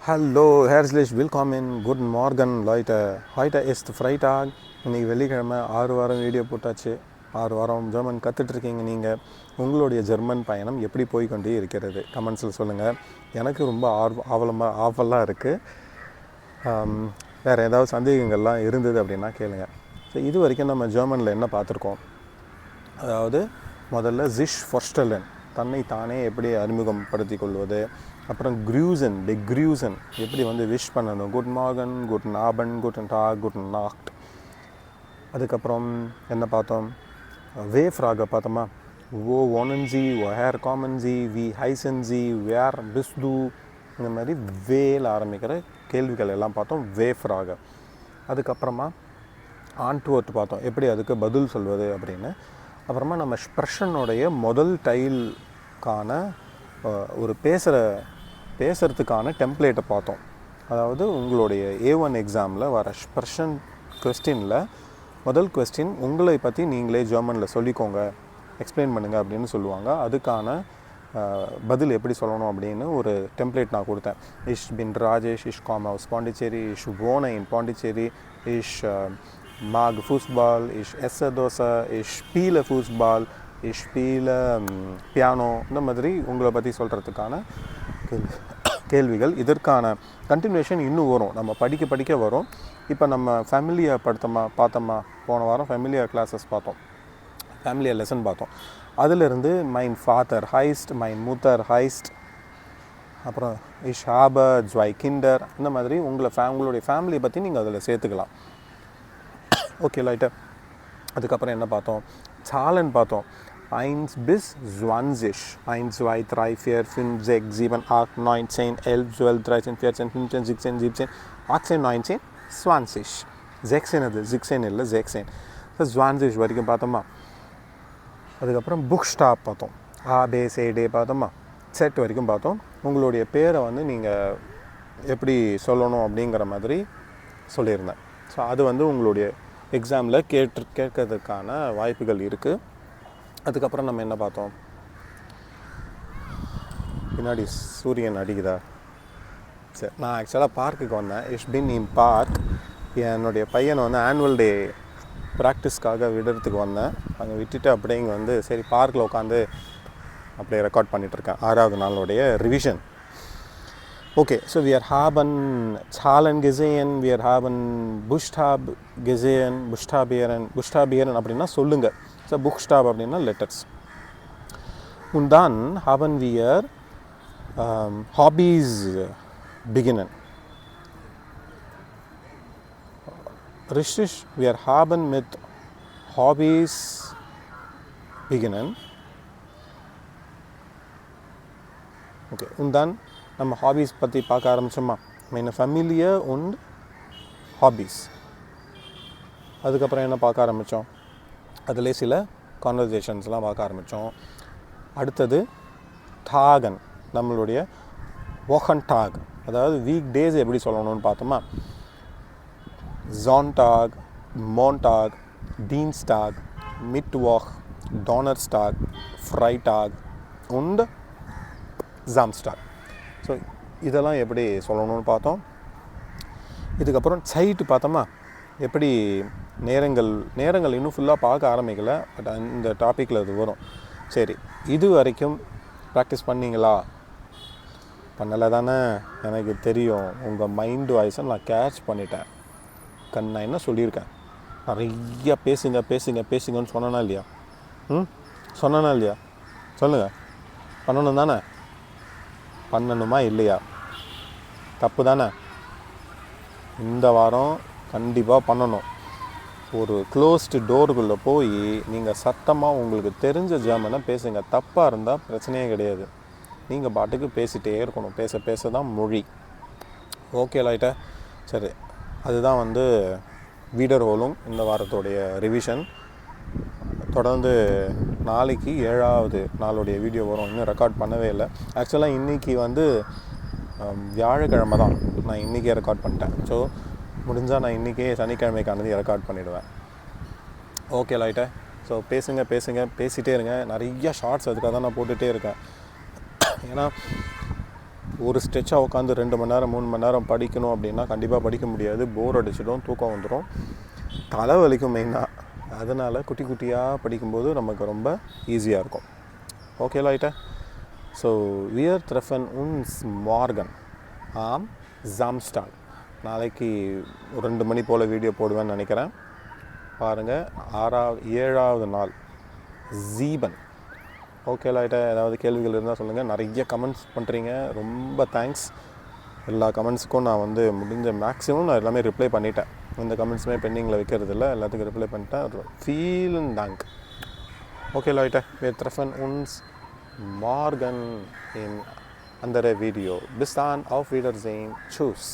Hallo, herzlich willkommen, guten Morgen Leute. Heute ist Freitag. இன்றைக்கி வெள்ளிக்கிழமை 6 வாரம் வீடியோ போட்டாச்சு. 6 வாரம் ஜெர்மன் கற்றுட்ருக்கீங்க. நீங்கள் உங்களுடைய ஜெர்மன் பயணம் எப்படி போய்கொண்டே இருக்கிறது கமெண்ட்ஸில் சொல்லுங்கள். எனக்கு ரொம்ப ஆவலாக இருக்குது. வேறு ஏதாவது சந்தேகங்கள்லாம் இருந்தது அப்படின்னா கேளுங்க. ஸோ இது வரைக்கும் நம்ம ஜெர்மனில் என்ன பார்த்துருக்கோம், அதாவது முதல்ல ஜிஷ் ஃபொர்ஸ்டலன், தன்னை தானே எப்படி அறிமுகப்படுத்தி கொள்வது, அப்புறம் க்ரூசன் க்ரூசன் எப்படி விஷ் பண்ணணும், குட் மார்கன், குட்டன் ஆபன், குட்டன் டாக், குட்டன் நாக்ட். அதுக்கப்புறம் என்ன பார்த்தோம், வே ஃப்ராகை பார்த்தோமா, ஓ ஒனன்ஜி, ஓ ஹேர் காமன்ஜி, வி ஹைசன்ஜி, வேர் பிஸ்து, இந்த மாதிரி வேல ஆரம்பிக்கிற கேள்விகள் எல்லாம் பார்த்தோம், வே ஃப்ராகை. அதுக்கப்புறமா ஆன்ட்வர்ட் பார்த்தோம், எப்படி அதுக்கு பதில் சொல்வது அப்படின்னு. அப்புறமா நம்ம ஸ்ப்ரெஷனுடைய முதல் டைலுக்கான ஒரு பேசுகிறதுக்கான டெம்ப்ளேட்டை பார்த்தோம். அதாவது உங்களுடைய A1 எக்ஸாமில் வர ஸ்ப்ரெஷன் கொஸ்டினில் முதல் கொஸ்டின் உங்களை பற்றி நீங்களே ஜெர்மனில் சொல்லிக்கோங்க, எக்ஸ்பிளைன் பண்ணுங்கள் அப்படின்னு சொல்லுவாங்க. அதுக்கான பதில் எப்படி சொல்லணும் அப்படின்னு ஒரு டெம்ப்ளேட் நான் கொடுத்தேன். இஷ் பின் ராஜேஷ், இஷ் காம் ஹவுஸ் பாண்டிச்சேரி, இஷ் வோன இன் Pondicherry, இஷ் mag Fußball, ich esse Dose, ich spiele Fußball, ich spiele piano. இந்த மாதிரி உங்களை பற்றி சொல்கிறதுக்கான கேள்விகள். இதற்கான கண்டினியூஷன் இன்னும் வரும், நம்ம படிக்க வரும். இப்போ நம்ம ஃபேமிலியை பார்த்தோமா, போன வாரம் ஃபேமிலியா கிளாஸஸ் பார்த்தோம், ஃபேமிலியா லெசன் பார்த்தோம். அதிலிருந்து மைன் ஃபாதர் ஹைஸ்ட், மைன் முத்தர் ஹைஸ்ட், அப்புறம் இஷ் ஹாப ஜ்வை கிண்டர், இந்த மாதிரி உங்களுடைய ஃபேமிலியை பற்றி நீங்கள் அதில் சேர்த்துக்கலாம். ஓகே லைட்டா. அதுக்கப்புறம் என்ன பார்த்தோம், சாலன் பார்த்தோம். 1 bis 20, 1, 2, 3, 4, 5, 6, 7, 8, 9, 10, 11, 12, 13, 14, 15, 16, 17, 18, 19, 20. 16 அது 16 இல்லை 16. 20 வரைக்கும் பார்த்தோமா. அதுக்கப்புறம் புக் ஸ்டாப் பார்த்தோம், ABCD பார்த்தோமா, செட் வரைக்கும் பார்த்தோம். உங்களுடைய பேரை நீங்கள் எப்படி சொல்லணும் அப்படிங்கிற மாதிரி சொல்லியிருந்தேன். ஸோ அது உங்களுடைய எக்ஸாமில் கேட்கறதுக்கான வாய்ப்புகள் இருக்குது. அதுக்கப்புறம் நம்ம என்ன பார்த்தோம், பின்னாடி சூரியன் அடிக்குதா? சரி, நான் ஆக்சுவலாக பார்க்குக்கு வந்தேன். இஷ் பின் இன் பார்க். என்னுடைய பையனை ஆனுவல் டே ப்ராக்டிஸ்க்காக விடுறதுக்கு வந்தேன். அங்கே விட்டுட்டு அப்படியே இங்கே சரி பார்க்கில் உட்காந்து அப்படியே ரெக்கார்ட் பண்ணிகிட்ருக்கேன். 6வது நாளுடைய revision. Okay, so wir haben Zahlen gesehen, wir haben Buchstaben gesehen, Buchstabieren அப்படின்னா சொல்லுங்க. So Buchstaben அப்படின்னா letters. Und dann haben wir Hobbys beginnen. Richtig, wir haben mit Hobbys beginnen. Okay, und dann நம்ம hobbies பற்றி பார்க்க ஆரம்பித்தோமா, மெயின ஃபேமிலியா und hobbies. அதுக்கப்புறம் என்ன பார்க்க ஆரம்பித்தோம், அதிலே சில கான்வர்சேஷன்ஸ்லாம் பார்க்க ஆரம்பித்தோம். அடுத்தது டாகன், நம்மளுடைய வோகன் டாக், அதாவது வீக் டேஸ் எப்படி சொல்லணும்னு பார்த்தோமா. ஜான்டாக், மோன்டாக், டீன்ஸ்டாக், மிட்வாக், டோனர்ஸ்டாக், ஃப்ரைடாக் und சாம்ஸ்டாக். ஸோ இதெல்லாம் எப்படி சொல்லணும்னு பார்த்தோம். இதுக்கப்புறம் சைட்டு பார்த்தோமா, எப்படி நேரங்கள் இன்னும் ஃபுல்லாக பார்க்க ஆரம்பிக்கலை, பட் இந்த டாப்பிக்கில் அது வரும். சரி, இது வரைக்கும் ப்ராக்டிஸ் பண்ணிங்களா? பண்ணலை தானே, எனக்கு தெரியும். உங்கள் மைண்ட் வாய்ஸை நான் கேட்ச் பண்ணிட்டேன். நான் என்ன சொல்லியிருக்கேன், நிறையா பேசுங்கன்னு சொன்னனா இல்லையா? சொன்னனா இல்லையா? சொல்லுங்கள், பண்ணணும் தானே? பண்ணணுமா இல்லையா? தப்பு தானே? இந்த வாரம் கண்டிப்பாக பண்ணணும். ஒரு க்ளோஸ்டு டோருக்குள்ளே போய் நீங்கள் சத்தமாக உங்களுக்கு தெரிஞ்ச ஜெர்மனை பேசுங்க. தப்பாக இருந்தால் பிரச்சனையே கிடையாது, நீங்கள் பாட்டுக்கு பேசிகிட்டே இருக்கணும். பேச தான் மொழி. ஓகே லைட்டா. சரி, அதுதான் வீடர்ஹோலும் இந்த வாரத்தோடைய ரிவிஷன். தொடர்ந்து நாளைக்கு 7வது நாளுடைய வீடியோ வரும். இன்னும் ரெக்கார்ட் பண்ணவே இல்லை. ஆக்சுவலாக இன்றைக்கி வியாழக்கிழமை தான், நான் இன்றைக்கே ரெக்கார்ட் பண்ணிட்டேன். ஸோ முடிஞ்சால் நான் இன்றைக்கே சனிக்கிழமைக்கானது ரெக்கார்ட் பண்ணிவிடுவேன். ஓகே லைட்டா. ஸோ பேசிகிட்டே இருங்க. நிறைய ஷார்ட்ஸ் அதுக்காக தான் நான் போட்டுகிட்டே இருக்கேன். ஏன்னா ஒரு ஸ்ட்ரெச்சாக உட்காந்து 2 மணி நேரம் 3 மணி நேரம் படிக்கணும் அப்படின்னா கண்டிப்பாக படிக்க முடியாது. போர் அடிச்சிடும், தூக்கம் வந்துடும், தலை வலிக்கும் மெயினாக. அதனால் குட்டி குட்டியாக படிக்கும்போது நமக்கு ரொம்ப ஈஸியாக இருக்கும். ஓகே லைட்டா. ஸோ வியர் ட்ரெஃபன் உன்ஸ் மார்கன் ஆம் ஜாம்ஸ்டால். நாளைக்கு 2 மணி போல் வீடியோ போடுவேன்னு நினைக்கிறேன். பாருங்கள். 7வது நாள் ஜீபன். ஓகே லைட்டா. ஏதாவது கேள்விகள் இருந்தால் சொல்லுங்கள். நிறைய கமெண்ட்ஸ் பண்ணுறீங்க, ரொம்ப தேங்க்ஸ். எல்லா கமெண்ட்ஸுக்கும் நான் வந்து முடிஞ்ச மேக்ஸிமம் நான் எல்லாமே ரிப்ளை பண்ணிட்டேன். இந்த கமெண்ட்ஸுமே பெண்டிங்கில் வைக்கிறதில்ல, எல்லாத்துக்கும் ரிப்ளை பண்ணிட்டேன். Feeling thank. ஓகே லைட்டா. Wir treffen uns morgen in andere Video. Bis dann, auf Wiedersehen. Tschüss.